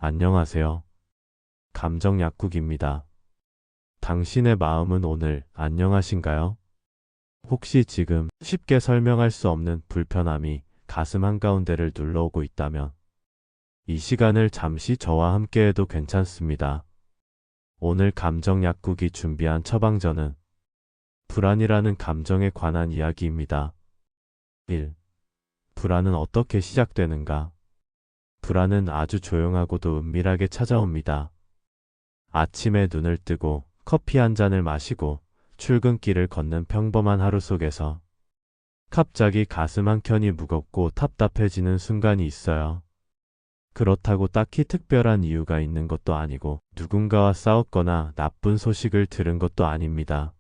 안녕하세요. 감정 약국입니다. 당신의 마음은 오늘 안녕하신가요? 혹시 지금 쉽게 설명할 수 없는 불편함이 가슴 한가운데를 눌러오고 있다면 이 시간을 잠시 저와 함께 해도 괜찮습니다. 오늘 감정 약국이 준비한 처방전은 불안이라는 감정에 관한 이야기입니다. 1. 불안은 어떻게 시작되는가? 불안은 아주 조용하고도 은밀하게 찾아옵니다. 아침에 눈을 뜨고 커피 한 잔을 마시고 출근길을 걷는 평범한 하루 속에서 갑자기 가슴 한켠이 무겁고 답답해지는 순간이 있어요. 그렇다고 딱히 특별한 이유가 있는 것도 아니고 누군가와 싸웠거나 나쁜 소식을 들은 것도 아닙니다.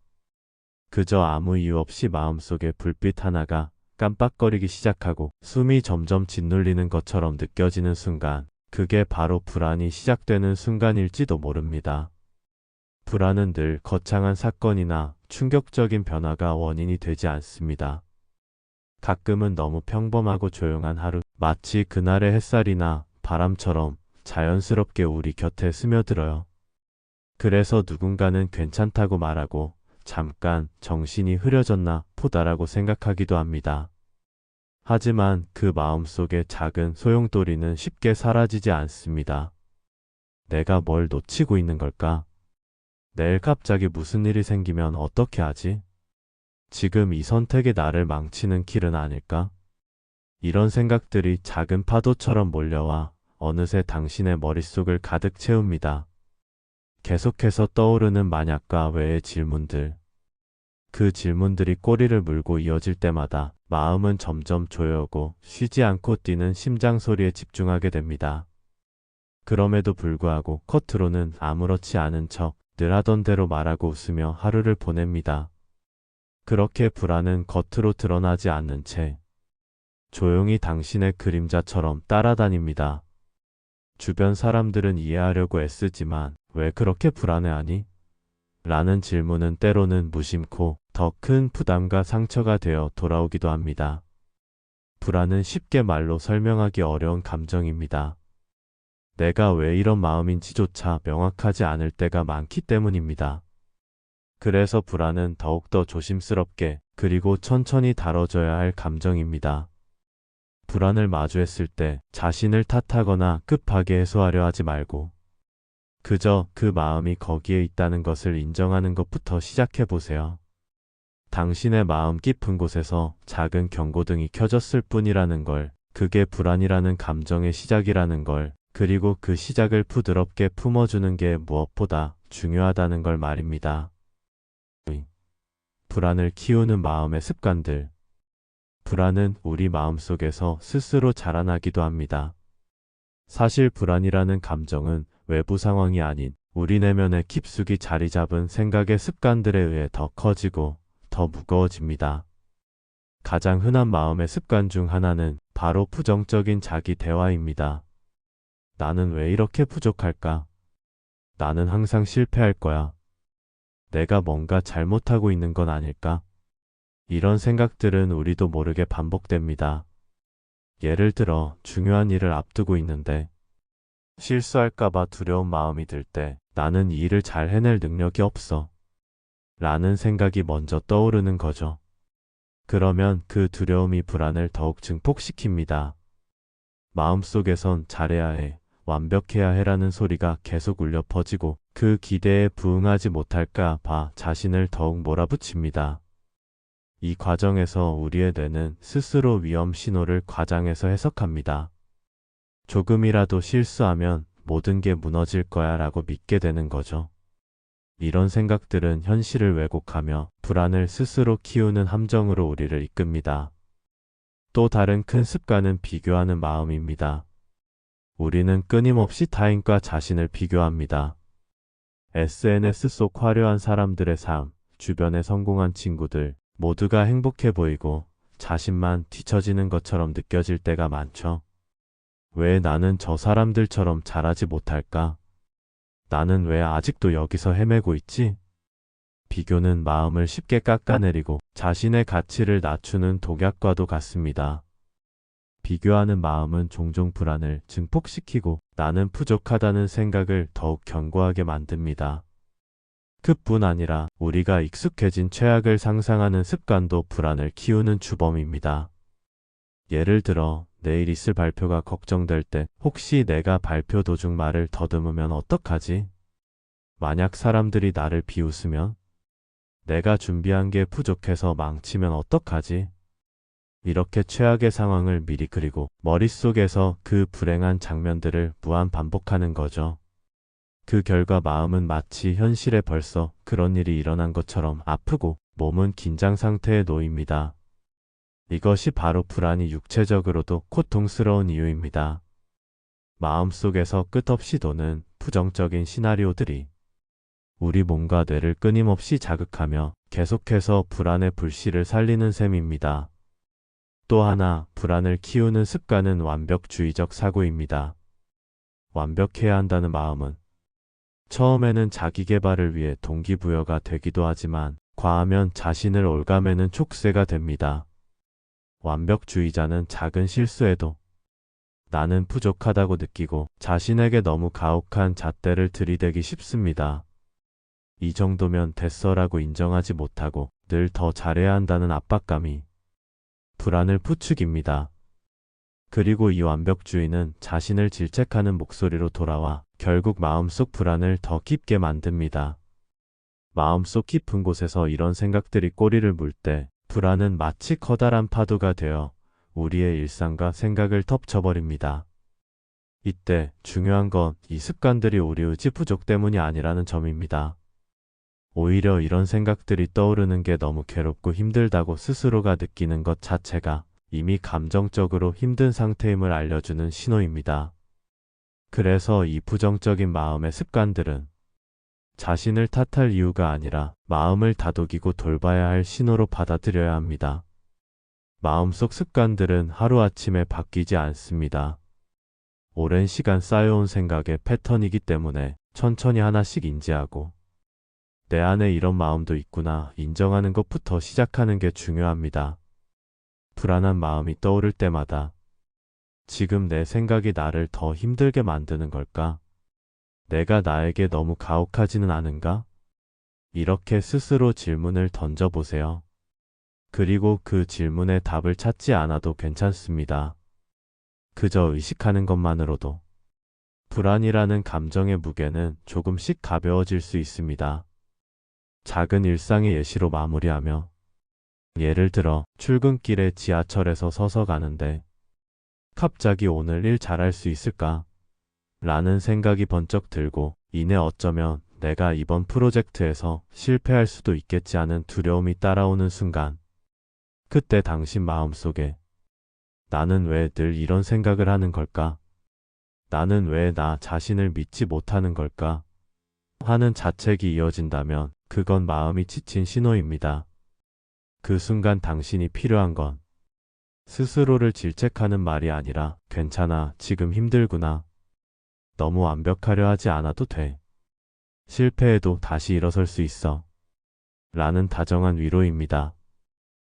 그저 아무 이유 없이 마음속에 불빛 하나가 깜빡거리기 시작하고 숨이 점점 짓눌리는 것처럼 느껴지는 순간, 그게 바로 불안이 시작되는 순간일지도 모릅니다. 불안은 늘 거창한 사건이나 충격적인 변화가 원인이 되지 않습니다. 가끔은 너무 평범하고 조용한 하루, 마치 그날의 햇살이나 바람처럼 자연스럽게 우리 곁에 스며들어요. 그래서 누군가는 괜찮다고 말하고 잠깐 정신이 흐려졌나 보다라고 생각하기도 합니다. 하지만 그 마음속의 작은 소용돌이는 쉽게 사라지지 않습니다. 내가 뭘 놓치고 있는 걸까? 내일 갑자기 무슨 일이 생기면 어떻게 하지? 지금 이 선택이 나를 망치는 길은 아닐까? 이런 생각들이 작은 파도처럼 몰려와 어느새 당신의 머릿속을 가득 채웁니다. 계속해서 떠오르는 만약과 왜의 질문들. 그 질문들이 꼬리를 물고 이어질 때마다 마음은 점점 조여오고 쉬지 않고 뛰는 심장 소리에 집중하게 됩니다. 그럼에도 불구하고 겉으로는 아무렇지 않은 척 늘 하던 대로 말하고 웃으며 하루를 보냅니다. 그렇게 불안은 겉으로 드러나지 않는 채 조용히 당신의 그림자처럼 따라다닙니다. 주변 사람들은 이해하려고 애쓰지만 왜 그렇게 불안해하니? 라는 질문은 때로는 무심코 더 큰 부담과 상처가 되어 돌아오기도 합니다. 불안은 쉽게 말로 설명하기 어려운 감정입니다. 내가 왜 이런 마음인지조차 명확하지 않을 때가 많기 때문입니다. 그래서 불안은 더욱더 조심스럽게 그리고 천천히 다뤄져야 할 감정입니다. 불안을 마주했을 때 자신을 탓하거나 급하게 해소하려 하지 말고 그저 그 마음이 거기에 있다는 것을 인정하는 것부터 시작해 보세요. 당신의 마음 깊은 곳에서 작은 경고등이 켜졌을 뿐이라는 걸, 그게 불안이라는 감정의 시작이라는 걸, 그리고 그 시작을 부드럽게 품어주는 게 무엇보다 중요하다는 걸 말입니다. 불안을 키우는 마음의 습관들. 불안은 우리 마음속에서 스스로 자라나기도 합니다. 사실 불안이라는 감정은 외부 상황이 아닌 우리 내면에 깊숙이 자리 잡은 생각의 습관들에 의해 더 커지고 더 무거워집니다. 가장 흔한 마음의 습관 중 하나는 바로 부정적인 자기 대화입니다. 나는 왜 이렇게 부족할까? 나는 항상 실패할 거야. 내가 뭔가 잘못하고 있는 건 아닐까? 이런 생각들은 우리도 모르게 반복됩니다. 예를 들어 중요한 일을 앞두고 있는데 실수할까봐 두려운 마음이 들 때 나는 이 일을 잘 해낼 능력이 없어. 라는 생각이 먼저 떠오르는 거죠. 그러면 그 두려움이 불안을 더욱 증폭시킵니다. 마음속에선 잘해야 해, 완벽해야 해라는 소리가 계속 울려 퍼지고 그 기대에 부응하지 못할까 봐 자신을 더욱 몰아붙입니다. 이 과정에서 우리의 뇌는 스스로 위험 신호를 과장해서 해석합니다. 조금이라도 실수하면 모든 게 무너질 거야 라고 믿게 되는 거죠. 이런 생각들은 현실을 왜곡하며 불안을 스스로 키우는 함정으로 우리를 이끕니다. 또 다른 큰 습관은 비교하는 마음입니다. 우리는 끊임없이 타인과 자신을 비교합니다. SNS 속 화려한 사람들의 삶, 주변에 성공한 친구들, 모두가 행복해 보이고 자신만 뒤처지는 것처럼 느껴질 때가 많죠. 왜 나는 저 사람들처럼 잘하지 못할까? 나는 왜 아직도 여기서 헤매고 있지? 비교는 마음을 쉽게 깎아내리고 자신의 가치를 낮추는 독약과도 같습니다. 비교하는 마음은 종종 불안을 증폭시키고 나는 부족하다는 생각을 더욱 견고하게 만듭니다. 그뿐 아니라 우리가 익숙해진 최악을 상상하는 습관도 불안을 키우는 주범입니다. 예를 들어 내일 있을 발표가 걱정될 때 혹시 내가 발표 도중 말을 더듬으면 어떡하지? 만약 사람들이 나를 비웃으면? 내가 준비한 게 부족해서 망치면 어떡하지? 이렇게 최악의 상황을 미리 그리고 머릿속에서 그 불행한 장면들을 무한 반복하는 거죠. 그 결과 마음은 마치 현실에 벌써 그런 일이 일어난 것처럼 아프고 몸은 긴장 상태에 놓입니다. 이것이 바로 불안이 육체적으로도 고통스러운 이유입니다. 마음속에서 끝없이 도는 부정적인 시나리오들이 우리 몸과 뇌를 끊임없이 자극하며 계속해서 불안의 불씨를 살리는 셈입니다. 또 하나, 불안을 키우는 습관은 완벽주의적 사고입니다. 완벽해야 한다는 마음은 처음에는 자기 개발을 위해 동기부여가 되기도 하지만 과하면 자신을 올가매는 촉새가 됩니다. 완벽주의자는 작은 실수에도 나는 부족하다고 느끼고 자신에게 너무 가혹한 잣대를 들이대기 쉽습니다. 이 정도면 됐어라고 인정하지 못하고 늘 더 잘해야 한다는 압박감이 불안을 부추깁니다. 그리고 이 완벽주의는 자신을 질책하는 목소리로 돌아와 결국 마음속 불안을 더 깊게 만듭니다. 마음속 깊은 곳에서 이런 생각들이 꼬리를 물 때 불안은 마치 커다란 파도가 되어 우리의 일상과 생각을 덮쳐버립니다. 이때 중요한 건 이 습관들이 우리 의지 부족 때문이 아니라는 점입니다. 오히려 이런 생각들이 떠오르는 게 너무 괴롭고 힘들다고 스스로가 느끼는 것 자체가 이미 감정적으로 힘든 상태임을 알려주는 신호입니다. 그래서 이 부정적인 마음의 습관들은 자신을 탓할 이유가 아니라 마음을 다독이고 돌봐야 할 신호로 받아들여야 합니다. 마음속 습관들은 하루아침에 바뀌지 않습니다. 오랜 시간 쌓여온 생각의 패턴이기 때문에 천천히 하나씩 인지하고 내 안에 이런 마음도 있구나 인정하는 것부터 시작하는 게 중요합니다. 불안한 마음이 떠오를 때마다 지금 내 생각이 나를 더 힘들게 만드는 걸까? 내가 나에게 너무 가혹하지는 않은가? 이렇게 스스로 질문을 던져보세요. 그리고 그 질문에 답을 찾지 않아도 괜찮습니다. 그저 의식하는 것만으로도 불안이라는 감정의 무게는 조금씩 가벼워질 수 있습니다. 작은 일상의 예시로 마무리하며 예를 들어 출근길에 지하철에서 서서 가는데 갑자기 오늘 일 잘할 수 있을까? 라는 생각이 번쩍 들고 이내 어쩌면 내가 이번 프로젝트에서 실패할 수도 있겠지 하는 두려움이 따라오는 순간 그때 당신 마음속에 나는 왜 늘 이런 생각을 하는 걸까? 나는 왜 나 자신을 믿지 못하는 걸까? 하는 자책이 이어진다면 그건 마음이 지친 신호입니다. 그 순간 당신이 필요한 건 스스로를 질책하는 말이 아니라 괜찮아, 지금 힘들구나. 너무 완벽하려 하지 않아도 돼. 실패해도 다시 일어설 수 있어. 라는 다정한 위로입니다.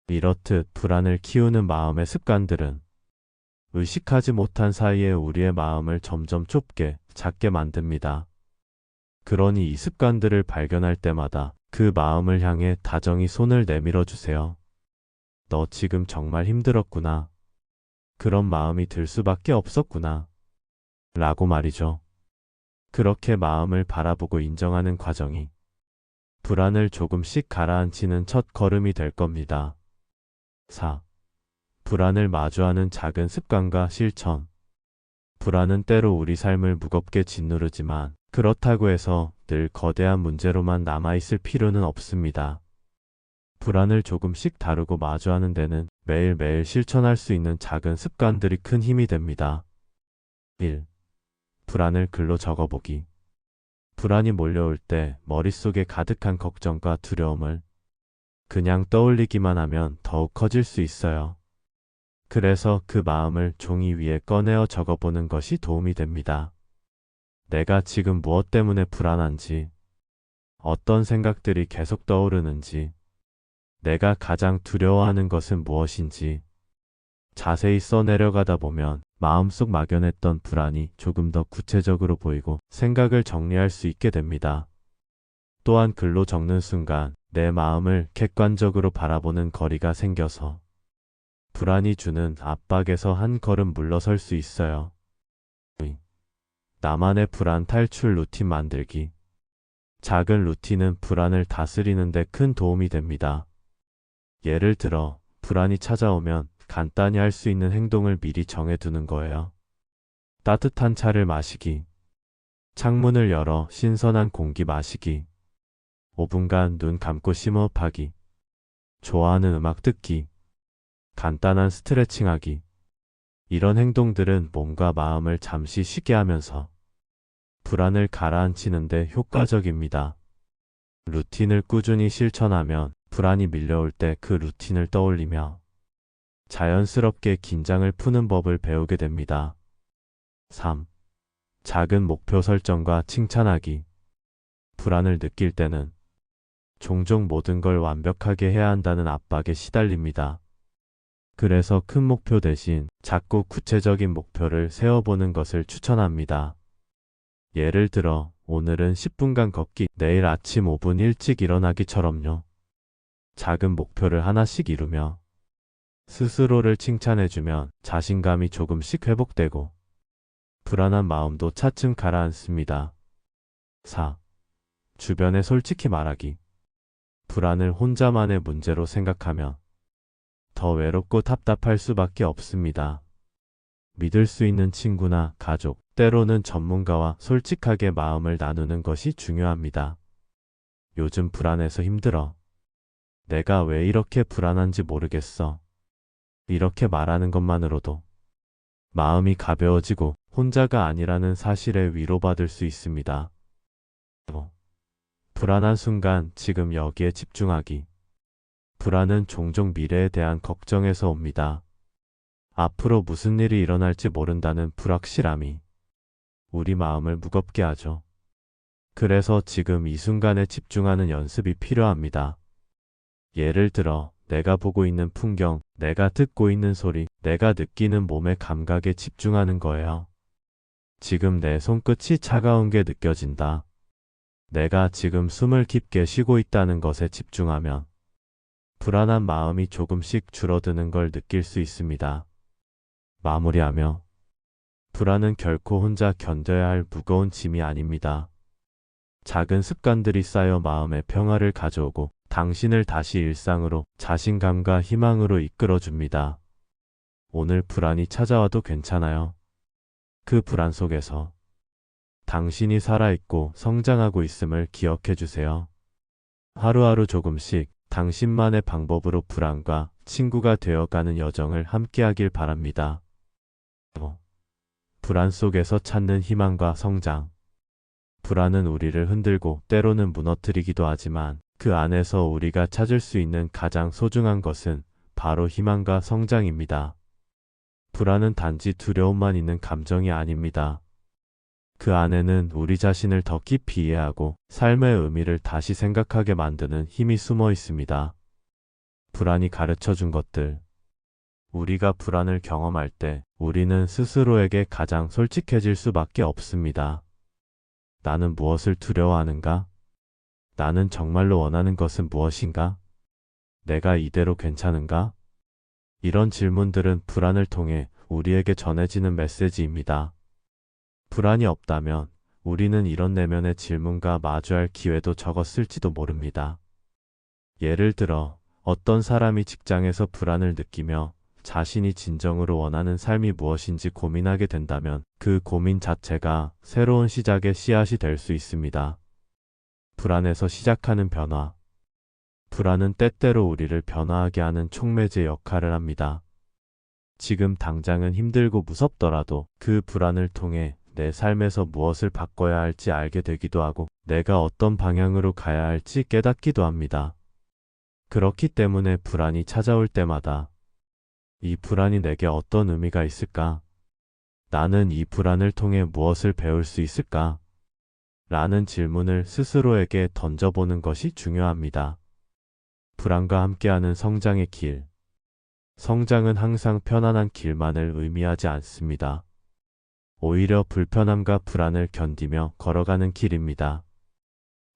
이렇듯 불안을 키우는 마음의 습관들은 의식하지 못한 사이에 우리의 마음을 점점 좁게, 작게 만듭니다. 그러니 이 습관들을 발견할 때마다 그 마음을 향해 다정히 손을 내밀어 주세요. 너 지금 정말 힘들었구나. 그런 마음이 들 수밖에 없었구나. 라고 말이죠. 그렇게 마음을 바라보고 인정하는 과정이 불안을 조금씩 가라앉히는 첫 걸음이 될 겁니다. 4. 불안을 마주하는 작은 습관과 실천. 불안은 때로 우리 삶을 무겁게 짓누르지만 그렇다고 해서 늘 거대한 문제로만 남아있을 필요는 없습니다. 불안을 조금씩 다루고 마주하는 데는 매일매일 실천할 수 있는 작은 습관들이 큰 힘이 됩니다. 1. 불안을 글로 적어보기. 불안이 몰려올 때 머릿속에 가득한 걱정과 두려움을 그냥 떠올리기만 하면 더욱 커질 수 있어요. 그래서 그 마음을 종이 위에 꺼내어 적어보는 것이 도움이 됩니다. 내가 지금 무엇 때문에 불안한지, 어떤 생각들이 계속 떠오르는지, 내가 가장 두려워하는 것은 무엇인지, 자세히 써내려가다 보면 마음속 막연했던 불안이 조금 더 구체적으로 보이고 생각을 정리할 수 있게 됩니다. 또한 글로 적는 순간 내 마음을 객관적으로 바라보는 거리가 생겨서 불안이 주는 압박에서 한 걸음 물러설 수 있어요. 나만의 불안 탈출 루틴 만들기. 작은 루틴은 불안을 다스리는 데 큰 도움이 됩니다. 예를 들어, 불안이 찾아오면 간단히 할 수 있는 행동을 미리 정해두는 거예요. 따뜻한 차를 마시기. 창문을 열어 신선한 공기 마시기. 5분간 눈 감고 심호흡하기. 좋아하는 음악 듣기. 간단한 스트레칭하기. 이런 행동들은 몸과 마음을 잠시 쉬게 하면서 불안을 가라앉히는데 효과적입니다. 루틴을 꾸준히 실천하면 불안이 밀려올 때 그 루틴을 떠올리며 자연스럽게 긴장을 푸는 법을 배우게 됩니다. 3. 작은 목표 설정과 칭찬하기. 불안을 느낄 때는 종종 모든 걸 완벽하게 해야 한다는 압박에 시달립니다. 그래서 큰 목표 대신 작고 구체적인 목표를 세워보는 것을 추천합니다. 예를 들어, 오늘은 10분간 걷기, 내일 아침 5분 일찍 일어나기처럼요. 작은 목표를 하나씩 이루며 스스로를 칭찬해주면 자신감이 조금씩 회복되고 불안한 마음도 차츰 가라앉습니다. 4. 주변에 솔직히 말하기. 불안을 혼자만의 문제로 생각하면 더 외롭고 답답할 수밖에 없습니다. 믿을 수 있는 친구나 가족, 때로는 전문가와 솔직하게 마음을 나누는 것이 중요합니다. 요즘 불안해서 힘들어. 내가 왜 이렇게 불안한지 모르겠어. 이렇게 말하는 것만으로도 마음이 가벼워지고 혼자가 아니라는 사실에 위로받을 수 있습니다. 불안한 순간 지금 여기에 집중하기. 불안은 종종 미래에 대한 걱정에서 옵니다. 앞으로 무슨 일이 일어날지 모른다는 불확실함이 우리 마음을 무겁게 하죠. 그래서 지금 이 순간에 집중하는 연습이 필요합니다. 예를 들어, 내가 보고 있는 풍경, 내가 듣고 있는 소리, 내가 느끼는 몸의 감각에 집중하는 거예요. 지금 내 손끝이 차가운 게 느껴진다. 내가 지금 숨을 깊게 쉬고 있다는 것에 집중하면 불안한 마음이 조금씩 줄어드는 걸 느낄 수 있습니다. 마무리하며, 불안은 결코 혼자 견뎌야 할 무거운 짐이 아닙니다. 작은 습관들이 쌓여 마음의 평화를 가져오고 당신을 다시 일상으로, 자신감과 희망으로 이끌어줍니다. 오늘 불안이 찾아와도 괜찮아요. 그 불안 속에서 당신이 살아있고 성장하고 있음을 기억해 주세요. 하루하루 조금씩 당신만의 방법으로 불안과 친구가 되어가는 여정을 함께하길 바랍니다. 불안 속에서 찾는 희망과 성장. 불안은 우리를 흔들고 때로는 무너뜨리기도 하지만 그 안에서 우리가 찾을 수 있는 가장 소중한 것은 바로 희망과 성장입니다. 불안은 단지 두려움만 있는 감정이 아닙니다. 그 안에는 우리 자신을 더 깊이 이해하고 삶의 의미를 다시 생각하게 만드는 힘이 숨어 있습니다. 불안이 가르쳐 준 것들. 우리가 불안을 경험할 때 우리는 스스로에게 가장 솔직해질 수밖에 없습니다. 나는 무엇을 두려워하는가? 나는 정말로 원하는 것은 무엇인가? 내가 이대로 괜찮은가? 이런 질문들은 불안을 통해 우리에게 전해지는 메시지입니다. 불안이 없다면 우리는 이런 내면의 질문과 마주할 기회도 적었을지도 모릅니다. 예를 들어, 어떤 사람이 직장에서 불안을 느끼며 자신이 진정으로 원하는 삶이 무엇인지 고민하게 된다면 그 고민 자체가 새로운 시작의 씨앗이 될 수 있습니다. 불안에서 시작하는 변화. 불안은 때때로 우리를 변화하게 하는 촉매제 역할을 합니다. 지금 당장은 힘들고 무섭더라도 그 불안을 통해 내 삶에서 무엇을 바꿔야 할지 알게 되기도 하고 내가 어떤 방향으로 가야 할지 깨닫기도 합니다. 그렇기 때문에 불안이 찾아올 때마다 이 불안이 내게 어떤 의미가 있을까? 나는 이 불안을 통해 무엇을 배울 수 있을까? 라는 질문을 스스로에게 던져보는 것이 중요합니다. 불안과 함께하는 성장의 길. 성장은 항상 편안한 길만을 의미하지 않습니다. 오히려 불편함과 불안을 견디며 걸어가는 길입니다.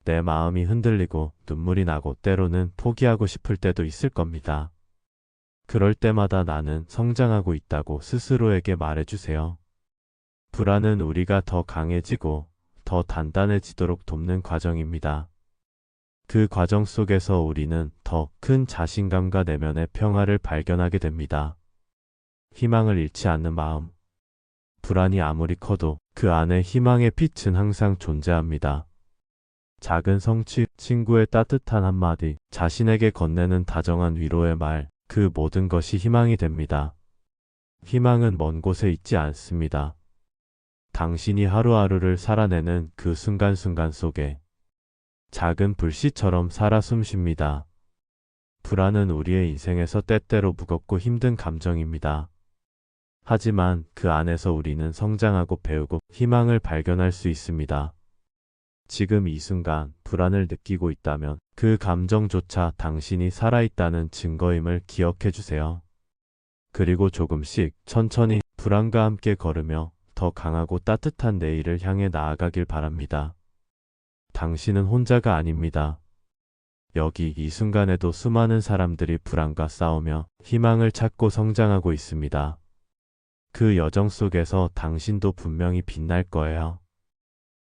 내 마음이 흔들리고 눈물이 나고 때로는 포기하고 싶을 때도 있을 겁니다. 그럴 때마다 나는 성장하고 있다고 스스로에게 말해주세요. 불안은 우리가 더 강해지고 더 단단해지도록 돕는 과정입니다. 그 과정 속에서 우리는 더 큰 자신감과 내면의 평화를 발견하게 됩니다. 희망을 잃지 않는 마음. 불안이 아무리 커도 그 안에 희망의 빛은 항상 존재합니다. 작은 성취, 친구의 따뜻한 한마디, 자신에게 건네는 다정한 위로의 말, 그 모든 것이 희망이 됩니다. 희망은 먼 곳에 있지 않습니다. 당신이 하루하루를 살아내는 그 순간순간 속에 작은 불씨처럼 살아 숨쉽니다. 불안은 우리의 인생에서 때때로 무겁고 힘든 감정입니다. 하지만 그 안에서 우리는 성장하고 배우고 희망을 발견할 수 있습니다. 지금 이 순간 불안을 느끼고 있다면 그 감정조차 당신이 살아있다는 증거임을 기억해 주세요. 그리고 조금씩 천천히 불안과 함께 걸으며 더 강하고 따뜻한 내일을 향해 나아가길 바랍니다. 당신은 혼자가 아닙니다. 여기 이 순간에도 수많은 사람들이 불안과 싸우며 희망을 찾고 성장하고 있습니다. 그 여정 속에서 당신도 분명히 빛날 거예요.